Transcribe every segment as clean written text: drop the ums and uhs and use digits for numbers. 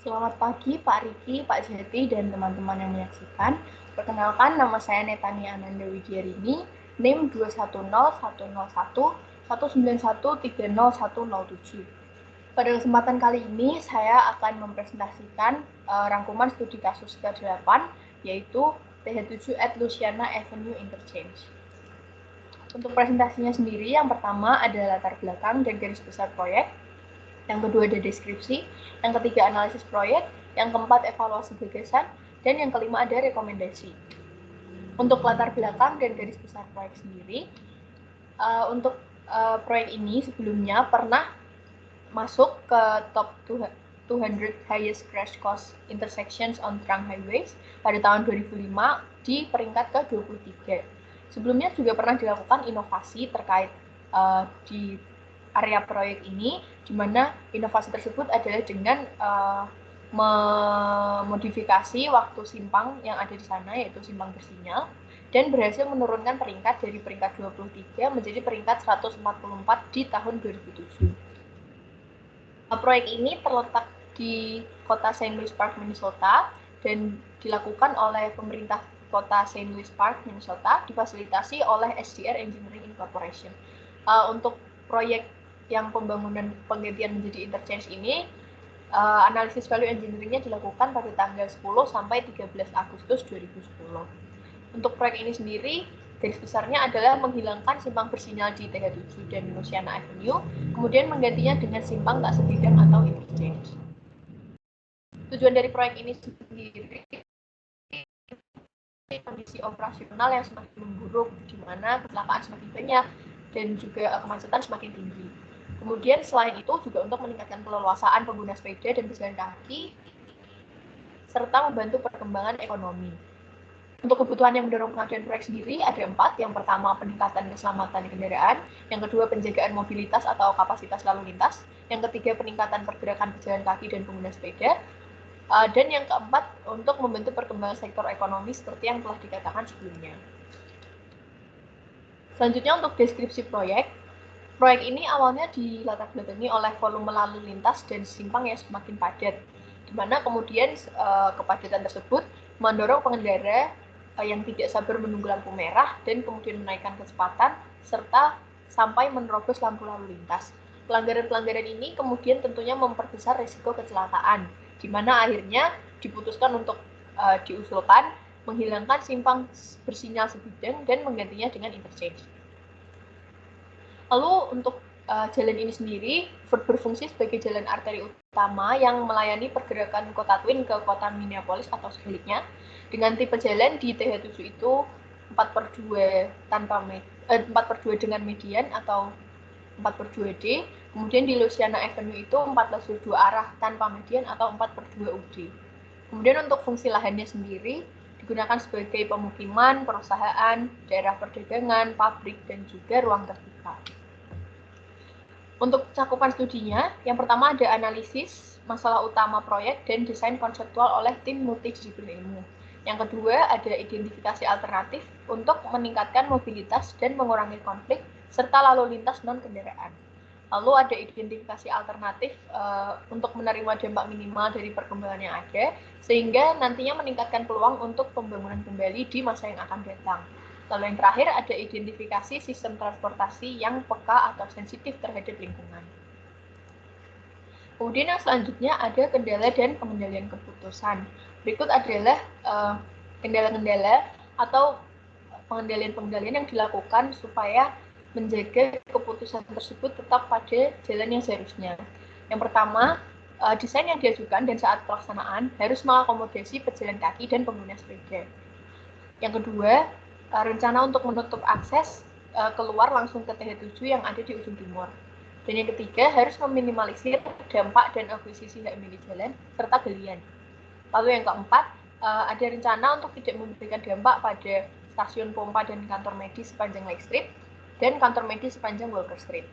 Selamat pagi Pak Riki, Pak Jati, dan teman-teman yang menyaksikan. Perkenalkan, nama saya Netania Ananda Widyarini, NIM 210111191301007. Pada kesempatan kali ini, saya akan mempresentasikan rangkuman studi kasus ke-8, yaitu TH7 at Louisiana Avenue Interchange. Untuk presentasinya sendiri, yang pertama adalah latar belakang dan garis besar proyek, yang kedua ada deskripsi, yang ketiga analisis proyek, yang keempat evaluasi gagasan, dan yang kelima ada rekomendasi. Untuk latar belakang dan garis besar proyek sendiri, untuk proyek ini sebelumnya pernah masuk ke top 200 highest crash cost intersections on trunk highways pada tahun 2005 di peringkat ke-23. Sebelumnya juga pernah dilakukan inovasi terkait di area proyek ini, di mana inovasi tersebut adalah dengan memodifikasi waktu simpang yang ada di sana, yaitu simpang bersinyal, dan berhasil menurunkan peringkat dari peringkat 23 menjadi peringkat 144 di tahun 2007. Proyek ini terletak di kota St. Louis Park, Minnesota, dan dilakukan oleh pemerintah kota St. Louis Park, Minnesota, difasilitasi oleh SDR Engineering Incorporation. Untuk proyek yang pembangunan penggantian menjadi interchange ini, analisis value engineering-nya dilakukan pada tanggal 10 sampai 13 Agustus 2010. Untuk proyek ini sendiri, garis besarnya adalah menghilangkan simpang bersinyal di TH7 dan Louisiana Avenue, kemudian menggantinya dengan simpang tak sebidang atau interchange. Tujuan dari proyek ini sendiri, kondisi operasional yang semakin memburuk, di mana kecelakaan semakin banyak dan juga kemacetan semakin tinggi. Kemudian selain itu juga untuk meningkatkan keleluasaan pengguna sepeda dan pejalan kaki, serta membantu perkembangan ekonomi. Untuk kebutuhan yang mendorong pengajuan proyek sendiri ada 4. Yang pertama, peningkatan keselamatan kendaraan. Yang kedua, penjagaan mobilitas atau kapasitas lalu lintas. Yang ketiga, peningkatan pergerakan pejalan kaki dan pengguna sepeda. Dan yang keempat, untuk membantu perkembangan sektor ekonomi seperti yang telah dikatakan sebelumnya. Selanjutnya untuk deskripsi proyek. Proyek ini awalnya dilatar belakangi oleh volume lalu lintas dan simpang yang semakin padat, di mana kemudian kepadatan tersebut mendorong pengendara yang tidak sabar menunggu lampu merah dan kemudian menaikkan kecepatan serta sampai menerobos lampu lalu lintas. Pelanggaran-pelanggaran ini kemudian tentunya memperbesar risiko kecelakaan, di mana akhirnya diputuskan untuk diusulkan menghilangkan simpang bersinyal sebidang dan menggantinya dengan interchange. Lalu untuk jalan ini sendiri berfungsi sebagai jalan arteri utama yang melayani pergerakan kota Twin ke kota Minneapolis atau sebaliknya. Dengan tipe jalan di TH7 itu 4/2 dengan median atau 4/2D. Kemudian di Louisiana Avenue itu 14/2 arah tanpa median atau 4/2 UD. Kemudian untuk fungsi lahannya sendiri digunakan sebagai pemukiman, perusahaan, daerah perdagangan, pabrik, dan juga ruang terbuka. Untuk cakupan studinya, yang pertama ada analisis masalah utama proyek dan desain konseptual oleh tim multidisiplin ilmu. Yang kedua ada identifikasi alternatif untuk meningkatkan mobilitas dan mengurangi konflik serta lalu lintas non-kendaraan. Lalu ada identifikasi alternatif untuk menerima dampak minimal dari perkembangan yang ada, sehingga nantinya meningkatkan peluang untuk pembangunan kembali di masa yang akan datang. Lalu yang terakhir ada identifikasi sistem transportasi yang peka atau sensitif terhadap lingkungan. Kemudian yang selanjutnya ada kendala dan pengendalian keputusan. Berikut adalah kendala-kendala atau pengendalian-pengendalian yang dilakukan supaya menjaga keputusan tersebut tetap pada jalan yang seharusnya. Yang pertama, desain yang diajukan dan saat pelaksanaan harus mengakomodasi pejalan kaki dan pengguna sepeda. Yang kedua, rencana untuk menutup akses keluar langsung ke TH7 yang ada di ujung timur. Dan yang ketiga, harus meminimalisir dampak dan akuisisi hak milik jalan serta galian. Lalu yang keempat, ada rencana untuk tidak memberikan dampak pada stasiun pompa dan kantor medis sepanjang Lake Street dan kantor medis sepanjang Walker Street.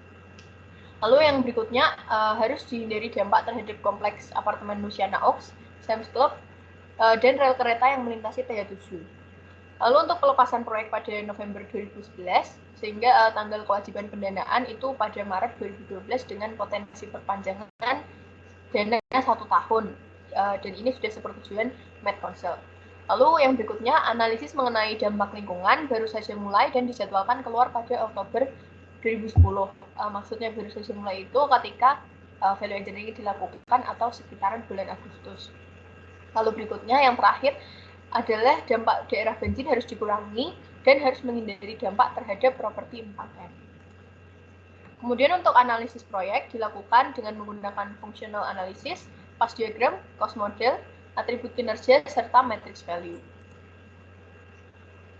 Lalu yang berikutnya, harus dihindari dampak terhadap kompleks apartemen Louisiana Oaks, Sam's Club, dan rel kereta yang melintasi TH7. Lalu untuk pelepasan proyek pada November 2011, sehingga tanggal kewajiban pendanaan itu pada Maret 2012 dengan potensi perpanjangan dana 1 tahun. dan ini sudah sepertujuan Met Council. Lalu yang berikutnya, analisis mengenai dampak lingkungan baru saja mulai dan dijadwalkan keluar pada Oktober 2010. Maksudnya baru saja mulai itu ketika value engineering dilakukan atau sekitaran bulan Agustus. Lalu berikutnya yang terakhir adalah dampak daerah banjir harus dikurangi dan harus menghindari dampak terhadap properti 4M. Kemudian untuk analisis proyek dilakukan dengan menggunakan functional analysis, path diagram, cost model, atribut kinerja, serta matrix value.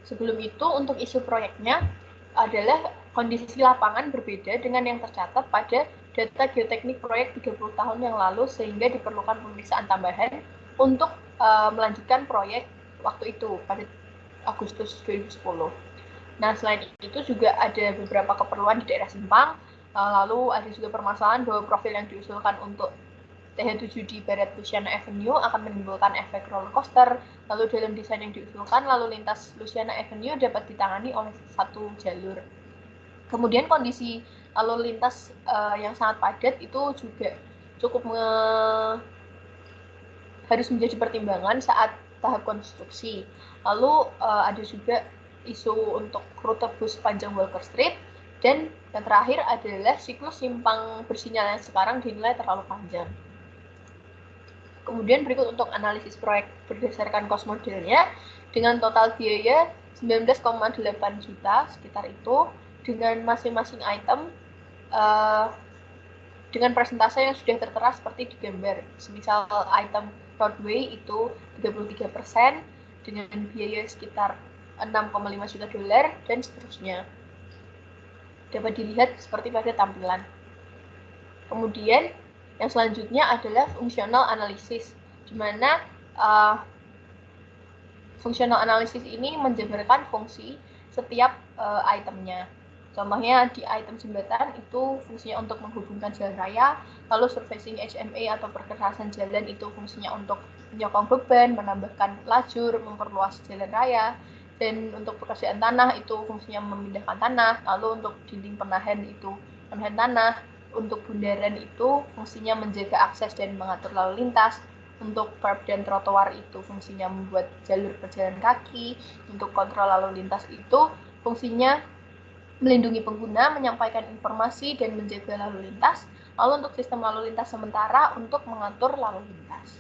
Sebelum itu untuk isu proyeknya adalah kondisi lapangan berbeda dengan yang tercatat pada data geoteknik proyek 30 tahun yang lalu sehingga diperlukan pemeriksaan tambahan untuk melanjutkan proyek waktu itu pada Agustus 2010. Nah, selain itu juga ada beberapa keperluan di daerah Simpang, lalu ada juga permasalahan bahwa profil yang diusulkan untuk TH7 di Barat Louisiana Avenue akan menimbulkan efek roller coaster, lalu dalam desain yang diusulkan lalu lintas Louisiana Avenue dapat ditangani oleh satu jalur. Kemudian kondisi lalu lintas yang sangat padat itu juga cukup harus menjadi pertimbangan saat tahap konstruksi. Lalu ada juga isu untuk rute bus panjang Walker Street, dan yang terakhir adalah siklus simpang bersinyal yang sekarang dinilai terlalu panjang. Kemudian berikut untuk analisis proyek berdasarkan cost modelnya dengan total biaya 19,8 juta sekitar itu, dengan masing-masing item dengan persentase yang sudah tertera seperti di gambar. Semisal item roadway itu 33% dengan biaya sekitar 6,5 juta dolar dan seterusnya. Dapat dilihat seperti pada tampilan. Kemudian yang selanjutnya adalah functional analysis, di mana functional analysis ini menjabarkan fungsi setiap itemnya. Contohnya di item jembatan itu fungsinya untuk menghubungkan jalan raya, lalu surfacing HMA atau perkerasan jalan itu fungsinya untuk menyokong beban, menambahkan lajur, memperluas jalan raya, dan untuk pekerjaan tanah itu fungsinya memindahkan tanah, lalu untuk dinding penahan itu penahan tanah, untuk bundaran itu fungsinya menjaga akses dan mengatur lalu lintas, untuk curb dan trotoar itu fungsinya membuat jalur pejalan kaki, untuk kontrol lalu lintas itu fungsinya melindungi pengguna, menyampaikan informasi dan menjaga lalu lintas, lalu untuk sistem lalu lintas sementara untuk mengatur lalu lintas.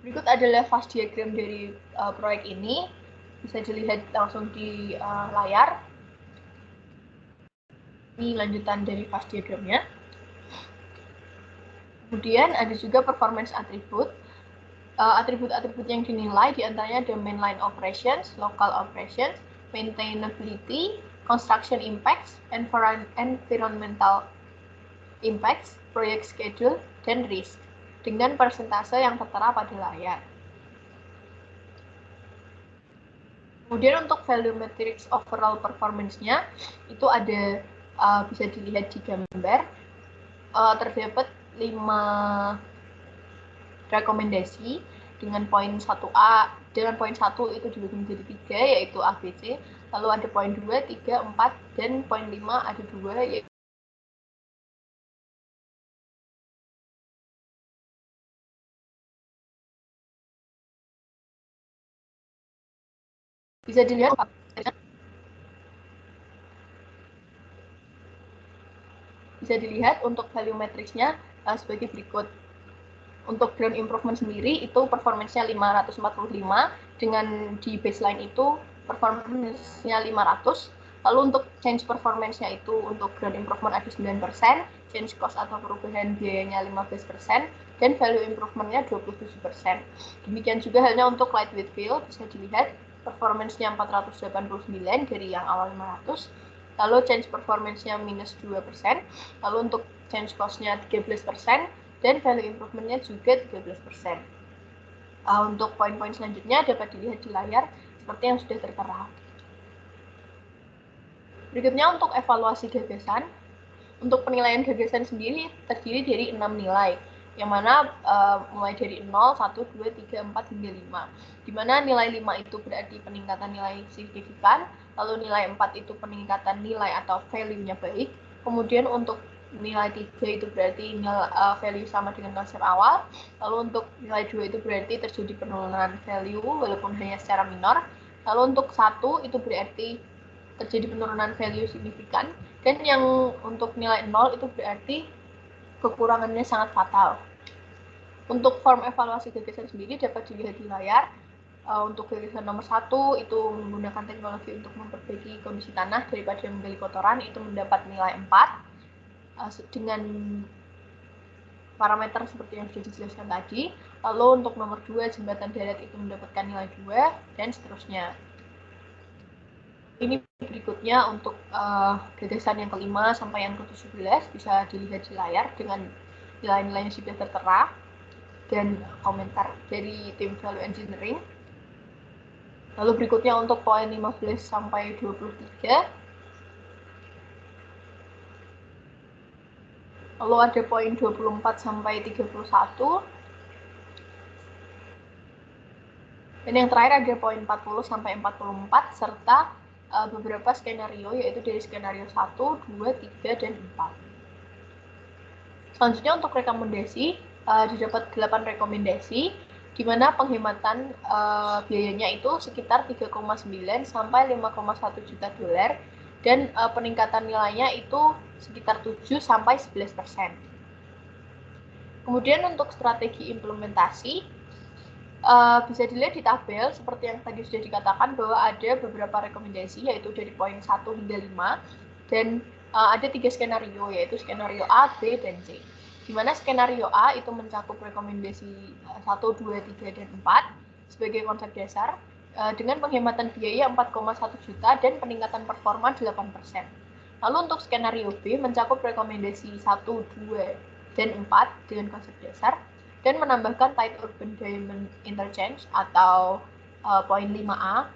Berikut adalah fast diagram dari proyek ini, bisa dilihat langsung di layar. Ini lanjutan dari fast diagramnya. Kemudian ada juga performance attribute. Atribut-atribut yang dinilai diantaranya ada mainline operations, local operations, maintainability, construction impacts, environmental impacts, project schedule, dan risk, dengan persentase yang tertera pada layar. Kemudian untuk value matrix overall performance-nya, itu ada bisa dilihat di gambar, terdapat 5 rekomendasi dengan poin 1A, dengan poin 1 itu dibagi menjadi 3, yaitu ABC, lalu ada poin 2, 3, 4, dan poin 5 ada 2, yaitu bisa dilihat untuk value matrix-nya sebagai berikut. Untuk ground improvement sendiri itu performance-nya 545, dengan di baseline itu performance-nya 500. Lalu untuk change performance-nya itu untuk ground improvement ada 9%, change cost atau perubahan biayanya 15%, dan value improvement-nya 27%. Demikian juga halnya untuk lightweight field, bisa dilihat performance-nya 489 dari yang awal 500, lalu change performance-nya minus 2%, lalu untuk change cost-nya 13%, dan value improvement-nya juga 13%. Untuk poin-poin selanjutnya dapat dilihat di layar seperti yang sudah tertera. Berikutnya untuk evaluasi gagasan. Untuk penilaian gagasan sendiri terdiri dari 6 nilai, yang mana mulai dari 0, 1, 2, 3, 4, hingga 5. Di mana nilai 5 itu berarti peningkatan nilai signifikan, lalu nilai 4 itu peningkatan nilai atau value-nya baik, kemudian untuk nilai 3 itu berarti nilai value sama dengan konsep awal. Lalu untuk nilai 2 itu berarti terjadi penurunan value walaupun hanya secara minor. Lalu untuk 1 itu berarti terjadi penurunan value signifikan. Dan yang untuk nilai 0 itu berarti kekurangannya sangat fatal. Untuk form evaluasi gagasan sendiri dapat dilihat di layar. Untuk gagasan nomor 1 itu menggunakan teknologi untuk memperbaiki kondisi tanah daripada menggali kotoran, itu mendapat nilai 4 dengan parameter seperti yang sudah dijelaskan tadi. Lalu untuk nomor 2 jembatan darat itu mendapatkan nilai 2 dan seterusnya. Ini berikutnya untuk gagasan yang kelima sampai yang ke-17 bisa dilihat di layar dengan nilai-nilai yang sudah tertera dan komentar dari tim Value Engineering. Lalu berikutnya untuk poin 15 sampai 23. Lalu ada poin 24 sampai 31. Dan yang terakhir ada poin 40 sampai 44 serta beberapa skenario, yaitu dari skenario 1, 2, 3, dan 4. Selanjutnya untuk rekomendasi, didapat 8 rekomendasi, di mana penghematan biayanya itu sekitar 3,9 sampai 5,1 juta dolar dan peningkatan nilainya itu sekitar 7 sampai 11%. Kemudian untuk strategi implementasi bisa dilihat di tabel seperti yang tadi sudah dikatakan bahwa ada beberapa rekomendasi yaitu dari poin 1 hingga 5 dan ada 3 skenario yaitu skenario A, B, dan C. Di mana skenario A itu mencakup rekomendasi 1, 2, 3, dan 4 sebagai konsep dasar dengan penghematan biaya 4,1 juta dan peningkatan performa 8%. Lalu untuk skenario B mencakup rekomendasi 1, 2, dan 4 dengan konsep dasar dan menambahkan tight urban diamond interchange atau poin 5A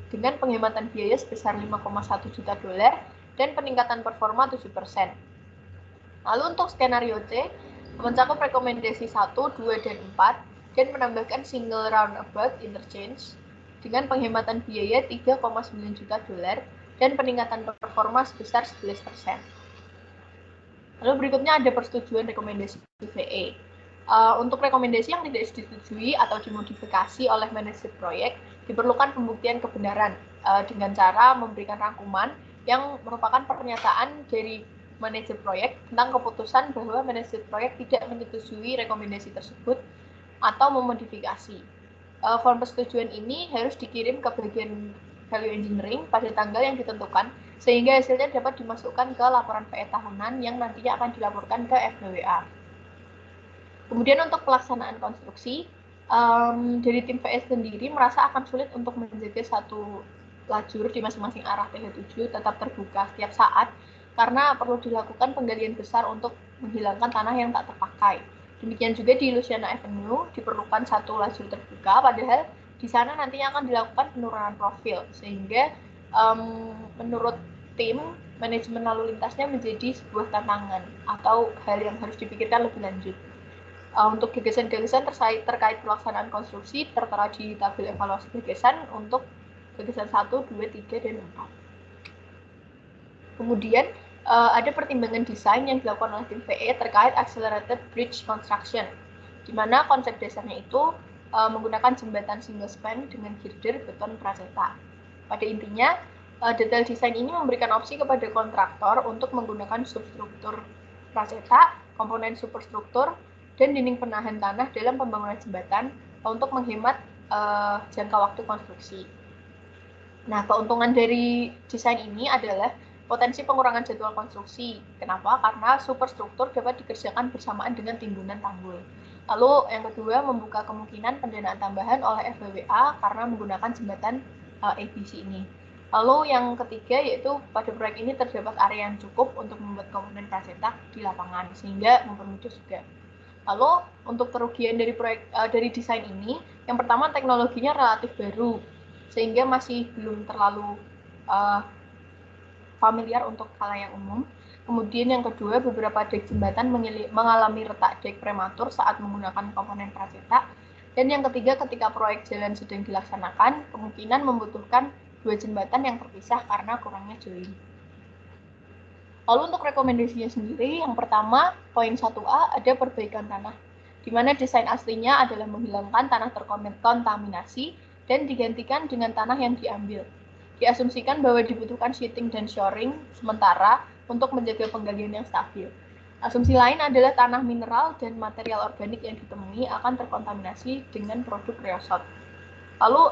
dengan penghematan biaya sebesar 5,1 juta dolar dan peningkatan performa 7%. Lalu untuk skenario C mencakup rekomendasi 1, 2, dan 4 dan menambahkan single roundabout interchange dengan penghematan biaya 3,9 juta dolar dan peningkatan performa sebesar 11%. Lalu berikutnya ada persetujuan rekomendasi VE. Untuk rekomendasi yang tidak disetujui atau dimodifikasi oleh manajer proyek, diperlukan pembuktian kebenaran dengan cara memberikan rangkuman yang merupakan pernyataan dari manajer proyek tentang keputusan bahwa manajer proyek tidak menyetujui rekomendasi tersebut atau memodifikasi. Form persetujuan ini harus dikirim ke bagian Value Engineering pada tanggal yang ditentukan sehingga hasilnya dapat dimasukkan ke laporan PE tahunan yang nantinya akan dilaporkan ke FBWA. Kemudian untuk pelaksanaan konstruksi, dari tim VS sendiri merasa akan sulit untuk menjaga satu lajur di masing-masing arah TH7 tetap terbuka setiap saat karena perlu dilakukan penggalian besar untuk menghilangkan tanah yang tak terpakai. Demikian juga di Louisiana Avenue diperlukan satu lajur terbuka, padahal di sana nantinya akan dilakukan penurunan profil sehingga menurut tim manajemen lalu lintasnya menjadi sebuah tantangan atau hal yang harus dipikirkan lebih lanjut. Untuk gagasan-gagasan terkait pelaksanaan konstruksi tertera di tabel evaluasi gagasan untuk gagasan 1, 2, 3, dan 4. Kemudian ada pertimbangan desain yang dilakukan oleh tim VE terkait accelerated bridge construction, di mana konsep dasarnya itu menggunakan jembatan single span dengan girder beton pracetak. Pada intinya, detail desain ini memberikan opsi kepada kontraktor untuk menggunakan substruktur pracetak, komponen superstruktur, dan dinding penahan tanah dalam pembangunan jembatan untuk menghemat jangka waktu konstruksi. Nah, keuntungan dari desain ini adalah potensi pengurangan jadwal konstruksi. Kenapa? Karena superstruktur dapat dikerjakan bersamaan dengan timbunan tanggul. Lalu yang kedua, membuka kemungkinan pendanaan tambahan oleh FBWA karena menggunakan jembatan ABC ini. Lalu yang ketiga yaitu pada proyek ini terdapat area yang cukup untuk membuat komponen pracetak di lapangan sehingga mempermudah juga. Lalu untuk kerugian dari proyek dari desain ini, yang pertama teknologinya relatif baru sehingga masih belum terlalu familiar untuk khalayak umum. Kemudian yang kedua, beberapa dek jembatan mengalami retak dek prematur saat menggunakan komponen pracetak. Dan yang ketiga, ketika proyek jalan sedang dilaksanakan, kemungkinan membutuhkan dua jembatan yang terpisah karena kurangnya join. Lalu untuk rekomendasinya sendiri, yang pertama, poin 1A ada perbaikan tanah, di mana desain aslinya adalah menghilangkan tanah terkontaminasi dan digantikan dengan tanah yang diambil. Diasumsikan bahwa dibutuhkan sheeting dan shoring sementara untuk menjaga penggalian yang stabil. Asumsi lain adalah tanah mineral dan material organik yang ditemui akan terkontaminasi dengan produk reosot. Lalu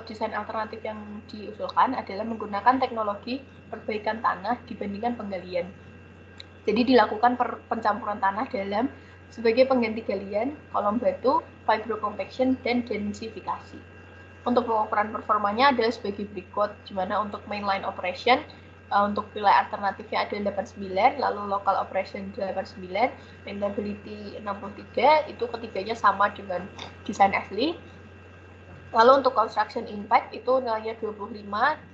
desain alternatif yang diusulkan adalah menggunakan teknologi perbaikan tanah dibandingkan penggalian. Jadi dilakukan pencampuran tanah dalam sebagai pengganti galian, kolom batu, fibrocompaction, dan densifikasi. Untuk pengukuran performanya adalah sebagai berikut, di mana untuk mainline operation, untuk wilayah alternatifnya ada 89, lalu local operation 89, maintainability 63, itu ketiganya sama dengan desain asli. Lalu untuk construction impact itu nilainya 25,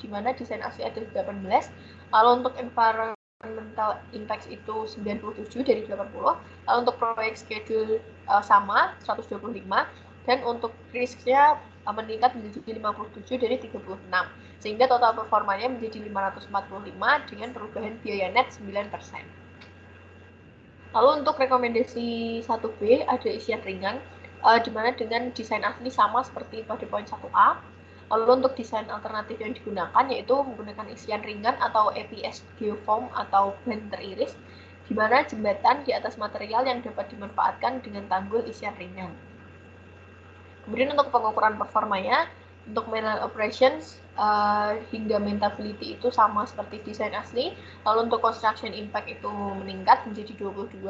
di mana desain asli ada 18. Lalu untuk environmental impact itu 97 dari 80. Lalu untuk proyek schedule sama 125, dan untuk risknya meningkat menjadi 57 dari 36. Sehingga total performanya menjadi 545 dengan perubahan biaya net 9%. Lalu untuk rekomendasi 1B ada isian ringan, di mana dengan desain asli sama seperti pada poin 1A. Lalu untuk desain alternatif yang digunakan yaitu menggunakan isian ringan atau EPS geofoam atau ban teriris, di mana jembatan di atas material yang dapat dimanfaatkan dengan tanggul isian ringan. Kemudian untuk pengukuran performanya, untuk mainline operations hingga maintainability itu sama seperti desain asli. Lalu untuk construction impact itu meningkat menjadi 22.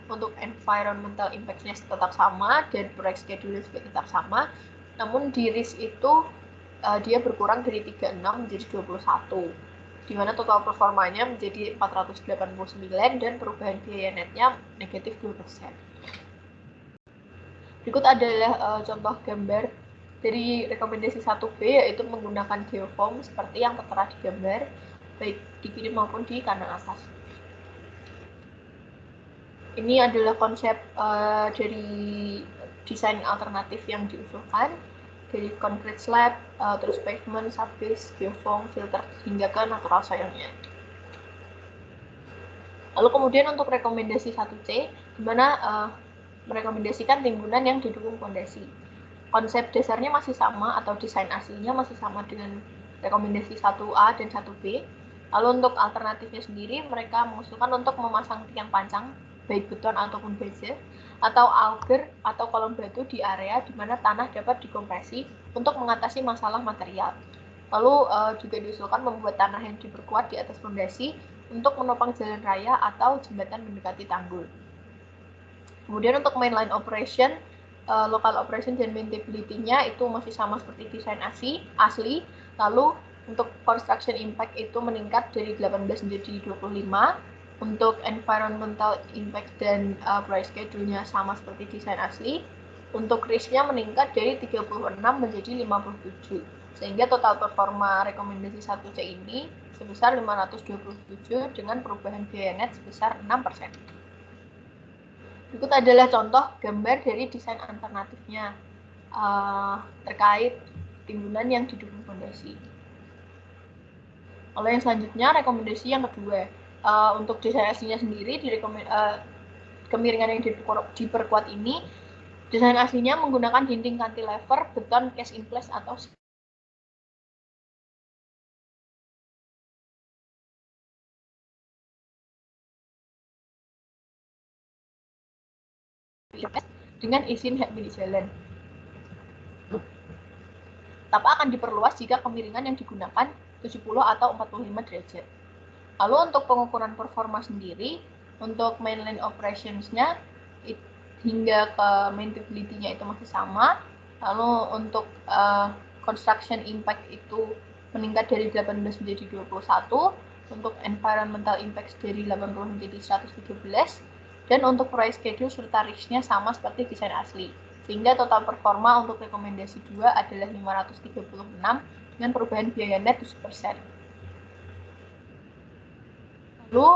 Untuk environmental impact-nya tetap sama dan proyek schedule juga tetap sama. Namun di risk itu dia berkurang dari 36 menjadi 21. Di mana total performanya menjadi 489 dan perubahan biaya netnya negatif 2%. Berikut adalah contoh gambar dari rekomendasi 1B, yaitu menggunakan geofoam seperti yang tertera di gambar, baik di kiri maupun di kanan atas. Ini adalah konsep dari desain alternatif yang diusulkan, dari concrete slab, terus pavement, subbase, geofoam, filter, hingga ke natural soil-nya. Lalu kemudian untuk rekomendasi 1C, di mana merekomendasikan timbunan yang didukung fondasi. Konsep dasarnya masih sama atau desain aslinya masih sama dengan rekomendasi 1A dan 1B. Lalu untuk alternatifnya sendiri, mereka mengusulkan untuk memasang tiang pancang, baik beton ataupun baja, atau auger atau kolom batu di area di mana tanah dapat dikompresi untuk mengatasi masalah material. Lalu juga diusulkan membuat tanah yang diperkuat di atas fondasi untuk menopang jalan raya atau jembatan mendekati tanggul. Kemudian untuk mainline operation, local operation dan maintainability-nya itu masih sama seperti desain asli. Lalu untuk construction impact itu meningkat dari 18 menjadi 25. Untuk environmental impact dan price schedule-nya sama seperti desain asli. Untuk risk-nya meningkat dari 36 menjadi 57. Sehingga total performa rekomendasi 1C ini sebesar 527 dengan perubahan biaya net sebesar 6%. Berikut adalah contoh gambar dari desain alternatifnya terkait timbunan yang didukung fondasi. Lalu yang selanjutnya rekomendasi yang kedua, untuk desain aslinya sendiri kemiringan yang diperkuat ini, desain aslinya menggunakan dinding cantilever, beton cast in place atau dengan izin hak milik jalan. Tapi akan diperluas jika kemiringan yang digunakan 70 atau 45 derajat. Lalu untuk pengukuran performa sendiri, untuk mainline operationsnya hingga ke maintainability-nya itu masih sama. Lalu untuk construction impact itu meningkat dari 18 menjadi 21. Untuk environmental impact dari 80 menjadi 113. Dan untuk proyek schedule serta risk-nya sama seperti desain asli. Sehingga total performa untuk rekomendasi 2 adalah 536 dengan perubahan biaya net 7%. Lalu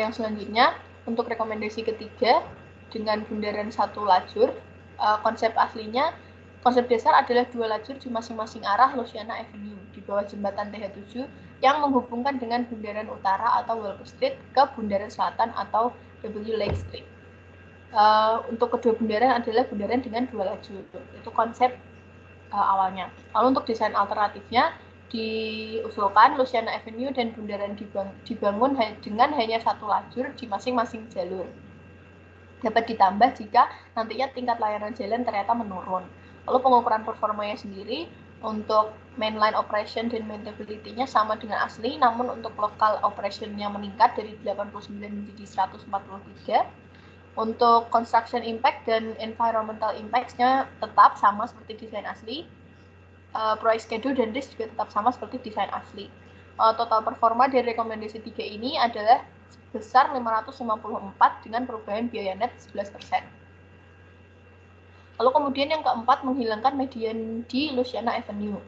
yang selanjutnya untuk rekomendasi ketiga dengan bundaran satu lajur, konsep aslinya Konsep dasar adalah dua lajur di masing-masing arah Louisiana Avenue di bawah jembatan TH7 yang menghubungkan dengan bundaran utara atau Walker Street ke bundaran selatan atau W Lake Street. Untuk kedua bundaran adalah bundaran dengan dua lajur. Itu konsep awalnya. Lalu untuk desain alternatifnya diusulkan Louisiana Avenue dan bundaran dibangun dengan hanya satu lajur di masing-masing jalur. Dapat ditambah jika nantinya tingkat layanan jalan ternyata menurun. Lalu pengukuran performanya sendiri untuk mainline operation dan maintainability-nya sama dengan asli, namun untuk local operation-nya meningkat dari 89 menjadi 143. Untuk construction impact dan environmental impact-nya tetap sama seperti desain asli. Price schedule dan risk juga tetap sama seperti desain asli. Total performa dari rekomendasi 3 ini adalah sebesar 554 dengan perubahan biaya net 11%. Lalu kemudian yang keempat, menghilangkan median di Louisiana Avenue.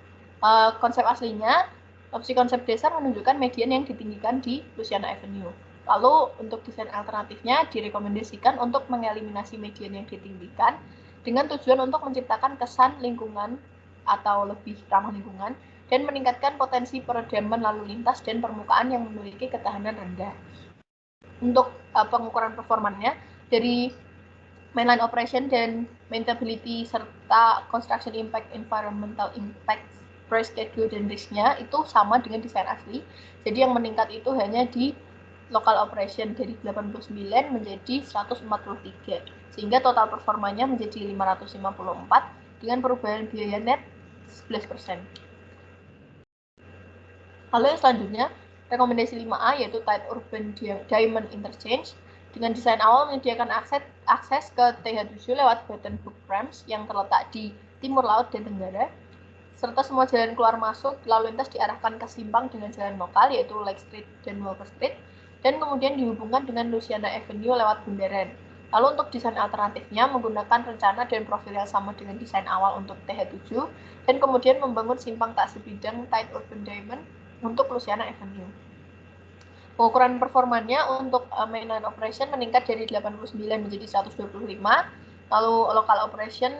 Konsep aslinya, opsi konsep dasar menunjukkan median yang ditinggikan di Louisiana Avenue. Lalu untuk desain alternatifnya direkomendasikan untuk mengeliminasi median yang ditinggikan dengan tujuan untuk menciptakan kesan lingkungan atau lebih ramah lingkungan dan meningkatkan potensi peredaman lalu lintas dan permukaan yang memiliki ketahanan rendah. Untuk pengukuran performanya dari mainline operation dan maintainability serta construction impact, environmental impact, price schedule dan risk-nya itu sama dengan desain asli. Jadi yang meningkat itu hanya di local operation dari 89 menjadi 143. Sehingga total performanya menjadi 554 dengan perubahan biaya net 11%. Lalu yang selanjutnya, rekomendasi 5A yaitu Tight Urban Diamond Interchange. Dengan desain awal menyediakan akses ke TH7 lewat Baton Hook Ramps yang terletak di timur laut dan tenggara, serta semua jalan keluar masuk lalu lintas diarahkan ke simpang dengan jalan lokal yaitu Lake Street dan Walker Street, dan kemudian dihubungkan dengan Louisiana Avenue lewat bundaran. Lalu untuk desain alternatifnya menggunakan rencana dan profil yang sama dengan desain awal untuk TH7 dan kemudian membangun simpang tak sebidang Tight Urban Diamond untuk Louisiana Avenue. Pengukuran performanya untuk mainline operation meningkat dari 89 menjadi 125, lalu local operation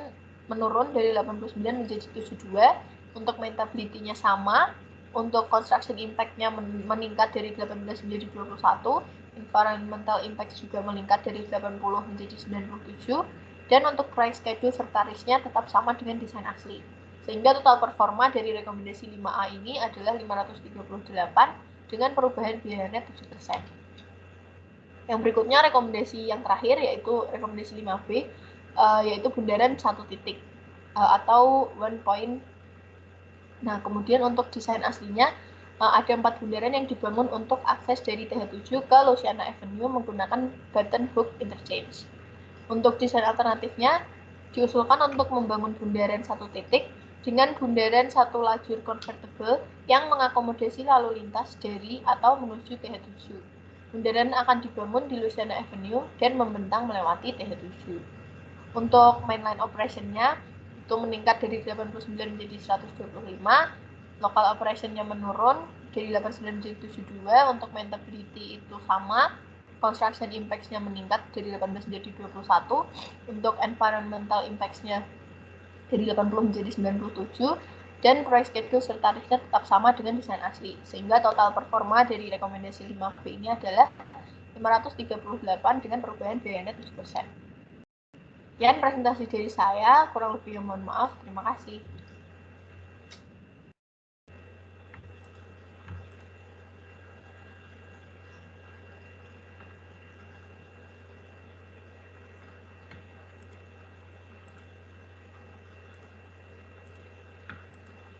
menurun dari 89 menjadi 72, untuk maintainability-nya sama, untuk construction impact-nya meningkat dari 18 menjadi 21, environmental impact juga meningkat dari 80 menjadi 97, dan untuk price schedule serta risk-nya tetap sama dengan desain asli. Sehingga total performa dari rekomendasi 5A ini adalah 538 dengan perubahan biaya net 7%. Yang berikutnya rekomendasi yang terakhir yaitu rekomendasi 5B, yaitu bundaran satu titik atau one point. Nah, kemudian untuk desain aslinya ada 4 bundaran yang dibangun untuk akses dari TH7 ke Louisiana Avenue menggunakan Baton Hook Interchange. Untuk desain alternatifnya diusulkan untuk membangun bundaran satu titik dengan bundaran satu lajur convertible yang mengakomodasi lalu lintas dari atau menuju TH7. Bundaran akan dibangun di Louisiana Avenue dan membentang melewati TH7. Untuk mainline operation-nya itu meningkat dari 89 menjadi 125, local operation-nya menurun dari 89 menjadi 72, untuk maintainability itu sama, construction impact-nya meningkat dari 18 menjadi 21, untuk environmental impact-nya dari 80 menjadi 97, dan price schedule serta risk-nya tetap sama dengan desain asli. Sehingga total performa dari rekomendasi 5B ini adalah 538 dengan perubahan biaya net 7%. Sekian presentasi dari saya, kurang lebih mohon maaf. Terima kasih.